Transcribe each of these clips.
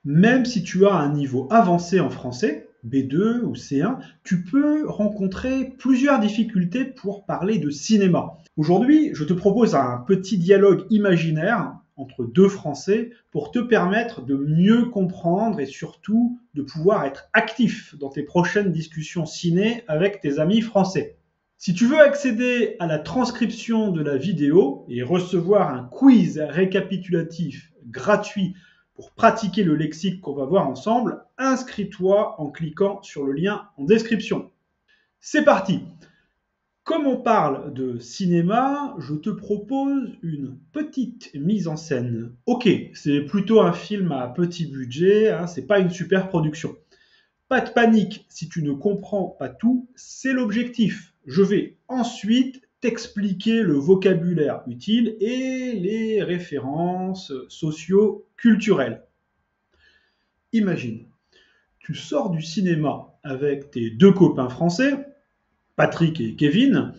Même si tu as un niveau avancé en français, B2 ou C1, tu peux rencontrer plusieurs difficultés pour parler de cinéma. Aujourd'hui, je te propose un petit dialogue imaginaire entre deux Français pour te permettre de mieux comprendre et surtout de pouvoir être actif dans tes prochaines discussions ciné avec tes amis français. Si tu veux accéder à la transcription de la vidéo et recevoir un quiz récapitulatif gratuit pour pratiquer le lexique qu'on va voir ensemble, inscris-toi en cliquant sur le lien en description. C'est parti. Comme on parle de cinéma, je te propose une petite mise en scène. Ok, c'est plutôt un film à petit budget, hein, c'est pas une super production. Pas de panique si tu ne comprends pas tout, c'est l'objectif. Je vais ensuite t'expliquer le vocabulaire utile et les références socio-culturelles. Imagine, tu sors du cinéma avec tes deux copains français, Patrick et Kevin.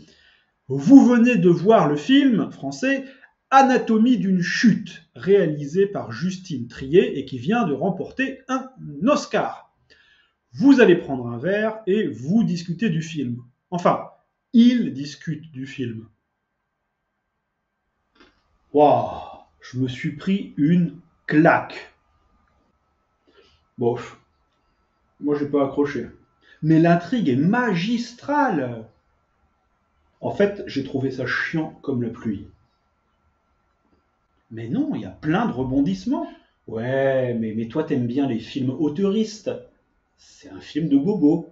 Vous venez de voir le film français Anatomie d'une chute, réalisé par Justine Triet et qui vient de remporter un Oscar. Vous allez prendre un verre et vous discutez du film. Enfin, ils discutent du film. Waouh, je me suis pris une claque. Bof, moi j'ai pas accroché. Mais l'intrigue est magistrale. En fait, j'ai trouvé ça chiant comme la pluie. Mais non, il y a plein de rebondissements. Ouais, mais toi t'aimes bien les films auteuristes. C'est un film de bobo.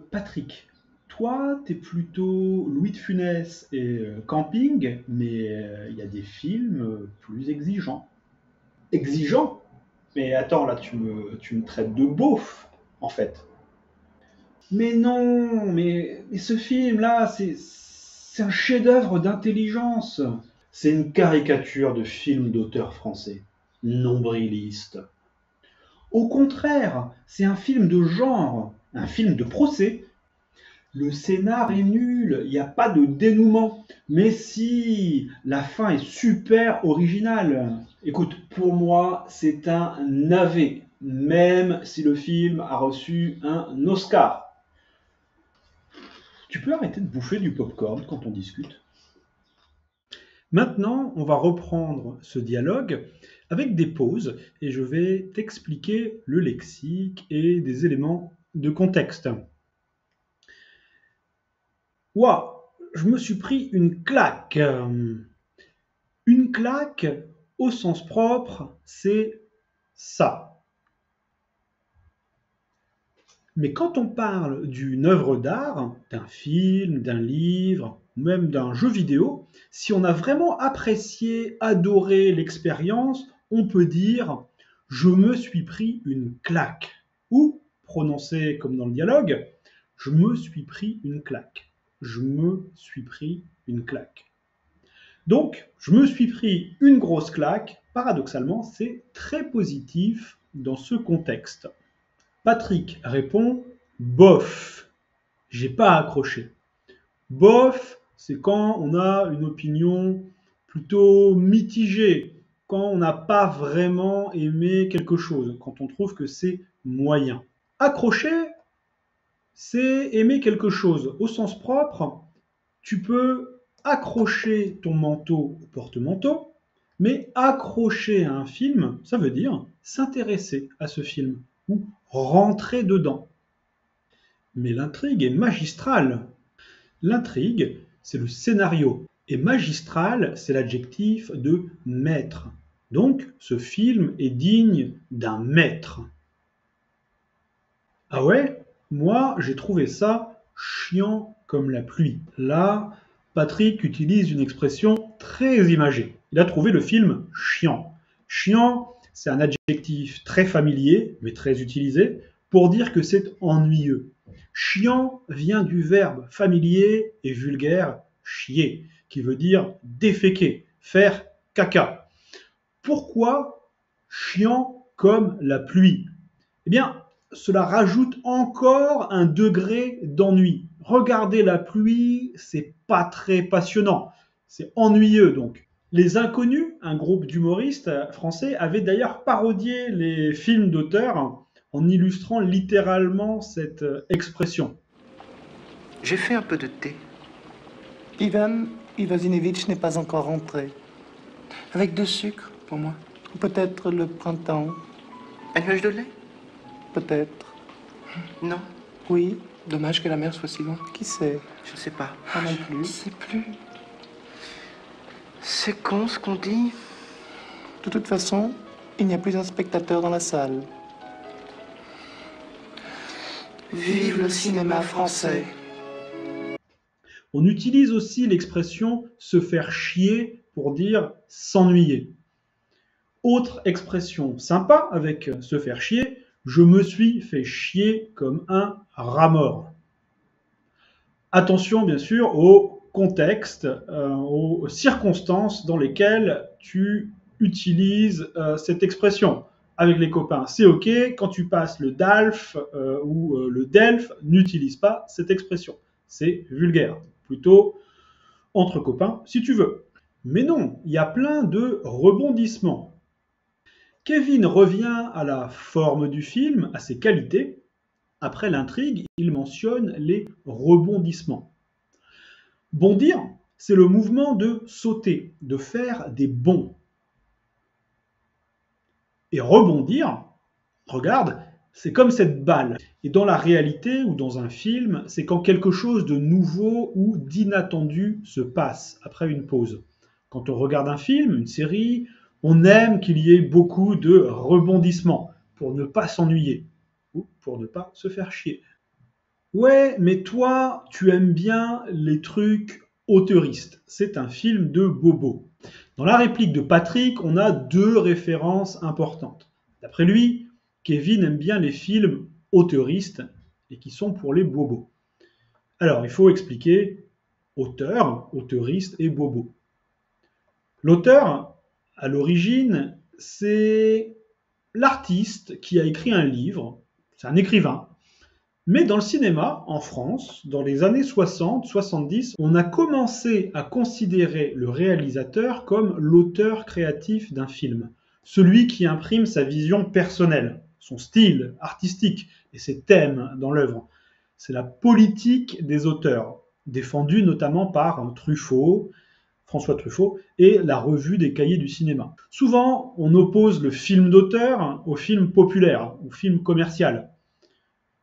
Patrick, toi t'es plutôt Louis de Funès et Camping, mais il y a des films plus exigeants. Exigeants? Mais attends, là tu me traites de beauf, en fait. Mais non, mais ce film-là, c'est un chef-d'œuvre d'intelligence. C'est une caricature de film d'auteur français, nombriliste. Au contraire, c'est un film de genre, un film de procès. Le scénar est nul, il n'y a pas de dénouement. Mais si, la fin est super originale. Écoute, pour moi, c'est un navet, même si le film a reçu un Oscar. Tu peux arrêter de bouffer du popcorn quand on discute. Maintenant, on va reprendre ce dialogue avec des pauses et je vais t'expliquer le lexique et des éléments de contexte. Ouah, je me suis pris une claque. Une claque, au sens propre, c'est ça. Mais quand on parle d'une œuvre d'art, d'un film, d'un livre, même d'un jeu vidéo, si on a vraiment apprécié, adoré l'expérience, on peut dire je me suis pris une claque. Ou, prononcé comme dans le dialogue, je me suis pris une claque. Je me suis pris une claque. Donc, je me suis pris une grosse claque. Paradoxalement, c'est très positif dans ce contexte. Patrick répond bof. J'ai pas accroché. Bof, c'est quand on a une opinion plutôt mitigée, quand on n'a pas vraiment aimé quelque chose, quand on trouve que c'est moyen. Accrocher, c'est aimer quelque chose. Au sens propre, tu peux accrocher ton manteau au porte-manteau, mais accrocher à un film, ça veut dire s'intéresser à ce film ou rentrer dedans. Mais l'intrigue est magistrale. L'intrigue, c'est le scénario. Et magistral, c'est l'adjectif de maître. Donc, ce film est digne d'un maître. Ah ouais? Moi, j'ai trouvé ça chiant comme la pluie. Là, Patrick utilise une expression très imagée. Il a trouvé le film chiant. Chiant, c'est un adjectif très familier, mais très utilisé, pour dire que c'est ennuyeux. Chiant vient du verbe familier et vulgaire chier, qui veut dire déféquer, faire caca. Pourquoi chiant comme la pluie? Eh bien, cela rajoute encore un degré d'ennui. Regarder la pluie, c'est pas très passionnant. C'est ennuyeux donc. Les Inconnus, un groupe d'humoristes français, avait d'ailleurs parodié les films d'auteur en illustrant littéralement cette expression. J'ai fait un peu de thé. Ivan Ivasinovitch n'est pas encore rentré. Avec 2 sucres, pour moi. Peut-être le printemps, Un nuage de lait? peut-être. Non. Oui, Dommage que la mer soit si loin. qui sait? Je ne sais pas. Moi non Je ne plus. sais plus. C'est con ce qu'on dit. De toute façon, il n'y a plus un spectateur dans la salle. Vive le cinéma français. On utilise aussi l'expression se faire chier pour dire s'ennuyer. Autre expression sympa avec se faire chier, je me suis fait chier comme un rat mort. Attention bien sûr au contexte, aux circonstances dans lesquelles tu utilises cette expression. Avec les copains, c'est ok. Quand tu passes le DALF ou le DELF, n'utilise pas cette expression. C'est vulgaire. Plutôt entre copains si tu veux. Mais non, il y a plein de rebondissements. Kevin revient à la forme du film, à ses qualités. Après l'intrigue, il mentionne les rebondissements. Bondir, c'est le mouvement de sauter, de faire des bonds. Et rebondir, regarde, c'est comme cette balle. Et dans la réalité ou dans un film, c'est quand quelque chose de nouveau ou d'inattendu se passe après une pause. Quand on regarde un film, une série, on aime qu'il y ait beaucoup de rebondissements pour ne pas s'ennuyer ou pour ne pas se faire chier. Ouais, mais toi, tu aimes bien les trucs auteuristes. C'est un film de bobo. Dans la réplique de Patrick, on a deux références importantes. D'après lui, Kevin aime bien les films auteuristes et qui sont pour les bobos. Alors, il faut expliquer auteur, auteuriste et bobo. L'auteur, à l'origine, c'est l'artiste qui a écrit un livre, c'est un écrivain. Mais dans le cinéma, en France, dans les années 60-70, on a commencé à considérer le réalisateur comme l'auteur créatif d'un film. Celui qui imprime sa vision personnelle, son style artistique et ses thèmes dans l'œuvre. C'est la politique des auteurs, défendue notamment par Truffaut, François Truffaut, et la revue des cahiers du cinéma. Souvent, on oppose le film d'auteur au film populaire, au film commercial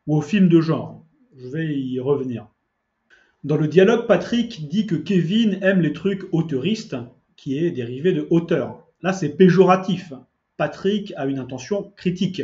ou au film de genre. Je vais y revenir. Dans le dialogue, Patrick dit que Kevin aime les trucs auteuristes, qui est dérivé de auteur. Là, c'est péjoratif. Patrick a une intention critique.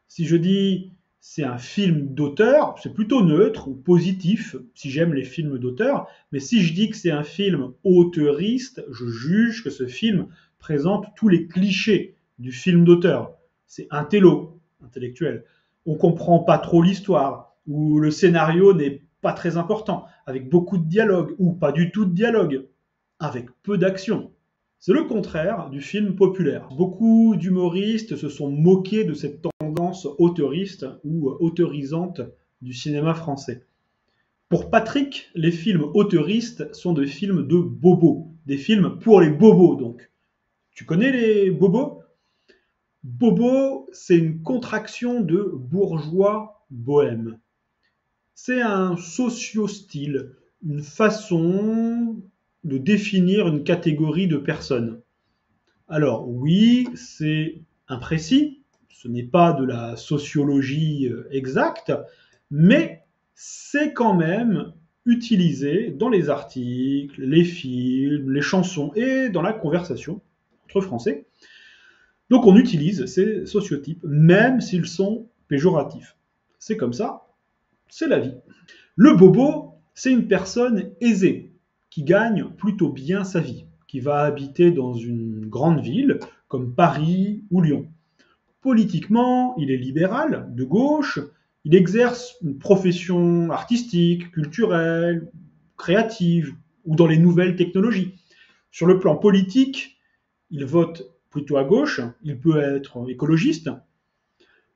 Si je dis c'est un film d'auteur, c'est plutôt neutre ou positif, si j'aime les films d'auteur. Mais si je dis que c'est un film auteuriste, je juge que ce film présente tous les clichés du film d'auteur. C'est intello, intellectuel. On comprend pas trop l'histoire, ou le scénario n'est pas très important, avec beaucoup de dialogue, ou pas du tout de dialogue, avec peu d'action. C'est le contraire du film populaire. Beaucoup d'humoristes se sont moqués de cette tendance auteuriste ou autorisante du cinéma français. Pour Patrick, les films auteuristes sont des films de bobos, des films pour les bobos donc. Tu connais les bobos ? Bobo, c'est une contraction de bourgeois bohème. C'est un socio-style, une façon de définir une catégorie de personnes. Alors oui, c'est imprécis, ce n'est pas de la sociologie exacte, mais c'est quand même utilisé dans les articles, les films, les chansons et dans la conversation entre Français. Donc on utilise ces sociotypes, même s'ils sont péjoratifs. C'est comme ça, c'est la vie. Le bobo, c'est une personne aisée, qui gagne plutôt bien sa vie, qui va habiter dans une grande ville, comme Paris ou Lyon. Politiquement, il est libéral, de gauche, il exerce une profession artistique, culturelle, créative, ou dans les nouvelles technologies. Sur le plan politique, il vote plutôt à gauche, il peut être écologiste.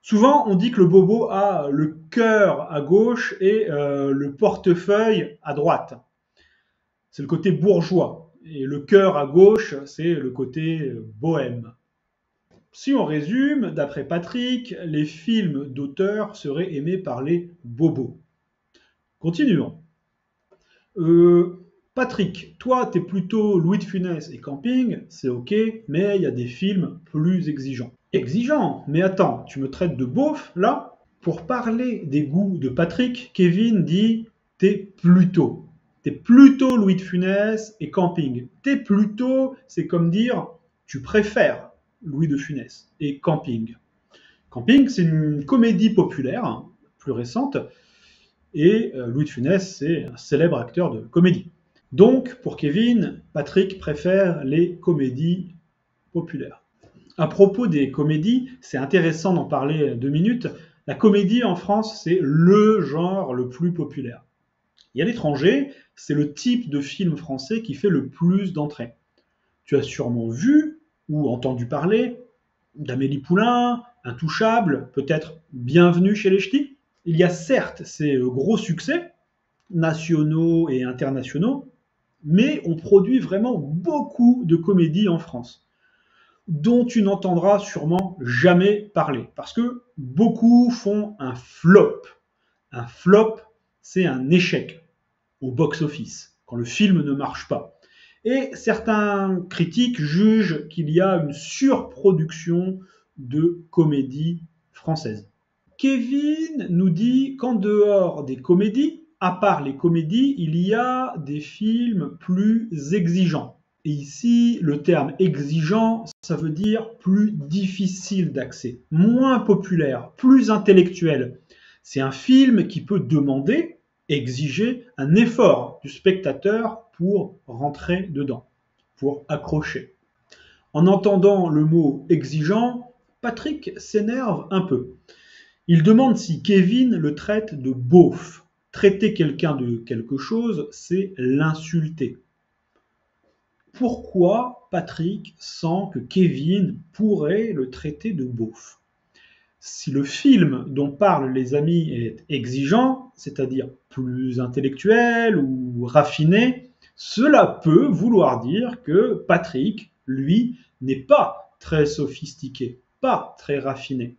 Souvent, on dit que le bobo a le cœur à gauche et le portefeuille à droite. C'est le côté bourgeois. Et le cœur à gauche, c'est le côté bohème. Si on résume, d'après Patrick, les films d'auteur seraient aimés par les bobos. Continuons. Patrick, toi, t'es plutôt Louis de Funès et Camping, c'est ok, mais il y a des films plus exigeants. Exigeants? Mais attends, tu me traites de beauf, là? Pour parler des goûts de Patrick, Kevin dit t'es plutôt. T'es plutôt Louis de Funès et Camping. T'es plutôt, c'est comme dire tu préfères Louis de Funès et Camping. Camping, c'est une comédie populaire, hein, plus récente, et Louis de Funès, c'est un célèbre acteur de comédie. Donc, pour Kevin, Patrick préfère les comédies populaires. À propos des comédies, c'est intéressant d'en parler 2 minutes. La comédie en France, c'est le genre le plus populaire. Et à l'étranger, c'est le type de film français qui fait le plus d'entrées. Tu as sûrement vu ou entendu parler d'Amélie Poulain, Intouchable, peut-être Bienvenue chez les Ch'tis. Il y a certes ces gros succès, nationaux et internationaux, mais on produit vraiment beaucoup de comédies en France, dont tu n'entendras sûrement jamais parler, parce que beaucoup font un flop. Un flop, c'est un échec au box-office, quand le film ne marche pas. Et certains critiques jugent qu'il y a une surproduction de comédies françaises. Kevin nous dit qu'en dehors des comédies, à part les comédies, il y a des films plus exigeants. Et ici, le terme exigeant, ça veut dire plus difficile d'accès, moins populaire, plus intellectuel. C'est un film qui peut demander, exiger un effort du spectateur pour rentrer dedans, pour accrocher. En entendant le mot exigeant, Patrick s'énerve un peu. Il demande si Kevin le traite de beauf. Traiter quelqu'un de quelque chose, c'est l'insulter. Pourquoi Patrick sent que Kevin pourrait le traiter de beauf? Si le film dont parlent les amis est exigeant, c'est-à-dire plus intellectuel ou raffiné, cela peut vouloir dire que Patrick, lui, n'est pas très sophistiqué, pas très raffiné.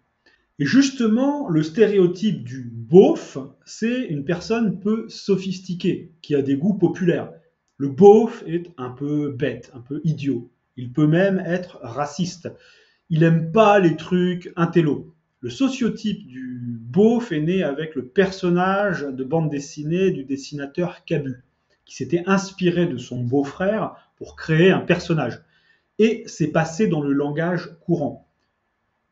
Et justement, le stéréotype du beauf, c'est une personne peu sophistiquée, qui a des goûts populaires. Le beauf est un peu bête, un peu idiot. Il peut même être raciste. Il n'aime pas les trucs intello. Le sociotype du beauf est né avec le personnage de bande dessinée du dessinateur Cabu, qui s'était inspiré de son beau-frère pour créer un personnage. Et c'est passé dans le langage courant.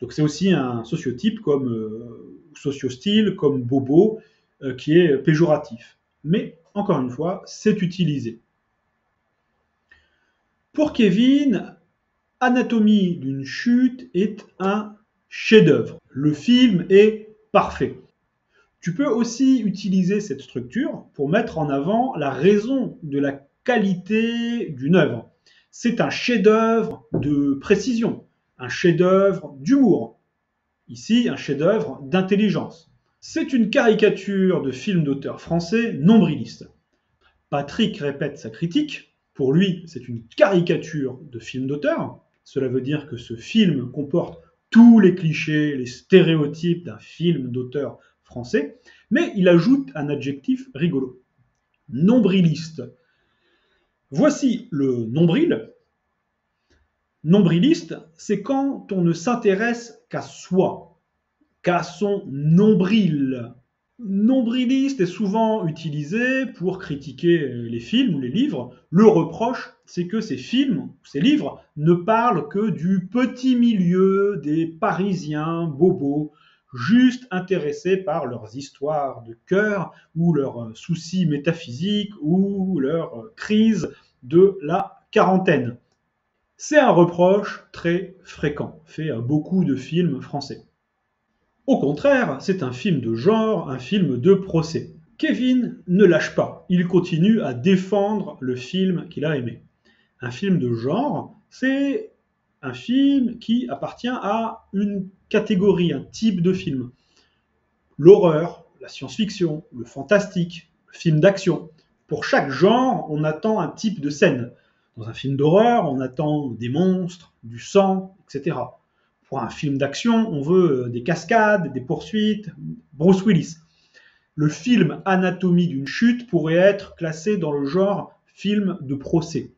Donc c'est aussi un sociotype comme sociostyle, comme bobo, qui est péjoratif. Mais encore une fois, c'est utilisé. Pour Kevin, Anatomie d'une chute est un chef-d'œuvre. Le film est parfait. Tu peux aussi utiliser cette structure pour mettre en avant la raison de la qualité d'une œuvre. C'est un chef-d'œuvre de précision, un chef-d'œuvre d'humour. Ici, un chef-d'œuvre d'intelligence. C'est une caricature de film d'auteur français nombriliste. Patrick répète sa critique. Pour lui, c'est une caricature de film d'auteur. Cela veut dire que ce film comporte tous les clichés, les stéréotypes d'un film d'auteur français, mais il ajoute un adjectif rigolo. Nombriliste. Voici le nombril. Nombriliste, c'est quand on ne s'intéresse qu'à soi, qu'à son nombril. Nombriliste est souvent utilisé pour critiquer les films ou les livres. Le reproche, c'est que ces films, ces livres, ne parlent que du petit milieu des Parisiens bobos, juste intéressés par leurs histoires de cœur ou leurs soucis métaphysiques ou leurs crises de la quarantaine. C'est un reproche très fréquent, fait à beaucoup de films français. Au contraire, c'est un film de genre, un film de procès. Kevin ne lâche pas, il continue à défendre le film qu'il a aimé. Un film de genre, c'est un film qui appartient à une catégorie, un type de film. L'horreur, la science-fiction, le fantastique, le film d'action. Pour chaque genre, on attend un type de scène. Dans un film d'horreur, on attend des monstres, du sang, etc. Pour un film d'action, on veut des cascades, des poursuites. Bruce Willis. Le film Anatomie d'une chute pourrait être classé dans le genre film de procès.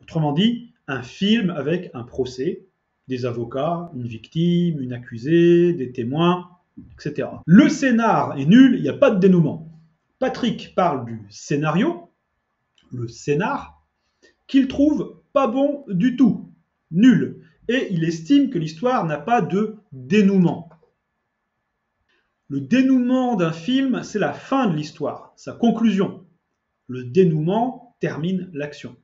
Autrement dit, un film avec un procès, des avocats, une victime, une accusée, des témoins, etc. Le scénar est nul, il n'y a pas de dénouement. Patrick parle du scénario, le scénar, qu'il trouve pas bon du tout, nul, et il estime que l'histoire n'a pas de dénouement. Le dénouement d'un film, c'est la fin de l'histoire, sa conclusion. Le dénouement termine l'action.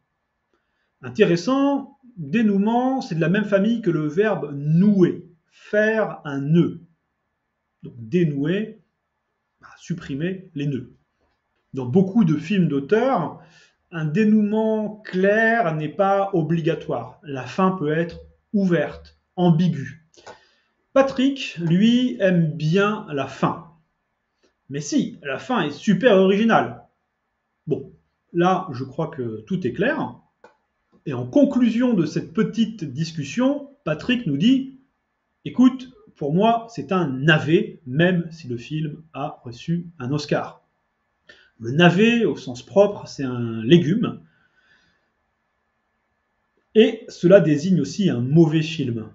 Intéressant, dénouement, c'est de la même famille que le verbe nouer, faire un nœud. Donc dénouer, supprimer les nœuds. Dans beaucoup de films d'auteur, un dénouement clair n'est pas obligatoire. La fin peut être ouverte, ambiguë. Patrick, lui, aime bien la fin. Mais si, la fin est super originale. Bon, là, je crois que tout est clair. Et en conclusion de cette petite discussion, Patrick nous dit « Écoute, pour moi, c'est un navet, même si le film a reçu un Oscar. » Le navet, au sens propre, c'est un légume. Et cela désigne aussi un mauvais film.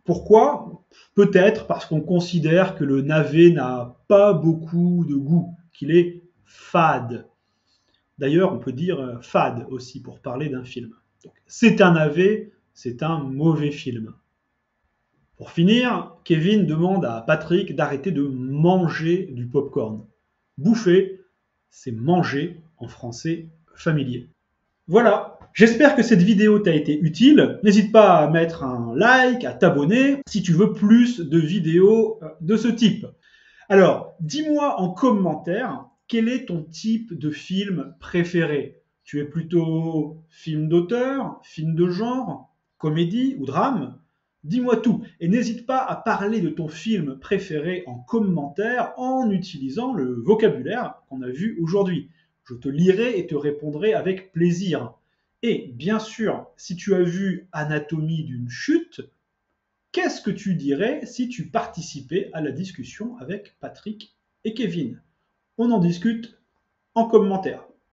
Pourquoi ? Peut-être parce qu'on considère que le navet n'a pas beaucoup de goût, qu'il est fade. D'ailleurs, on peut dire fade aussi pour parler d'un film. Donc, c'est un navet, c'est un mauvais film. Pour finir, Kevin demande à Patrick d'arrêter de manger du popcorn. Bouffer, c'est manger en français familier. Voilà, j'espère que cette vidéo t'a été utile. N'hésite pas à mettre un like, à t'abonner si tu veux plus de vidéos de ce type. Alors, dis-moi en commentaire quel est ton type de film préféré. Tu es plutôt film d'auteur, film de genre, comédie ou drame ? Dis-moi tout et n'hésite pas à parler de ton film préféré en commentaire en utilisant le vocabulaire qu'on a vu aujourd'hui. Je te lirai et te répondrai avec plaisir. Et bien sûr, si tu as vu Anatomie d'une chute, qu'est-ce que tu dirais si tu participais à la discussion avec Patrick et Kevin ? On en discute en commentaire.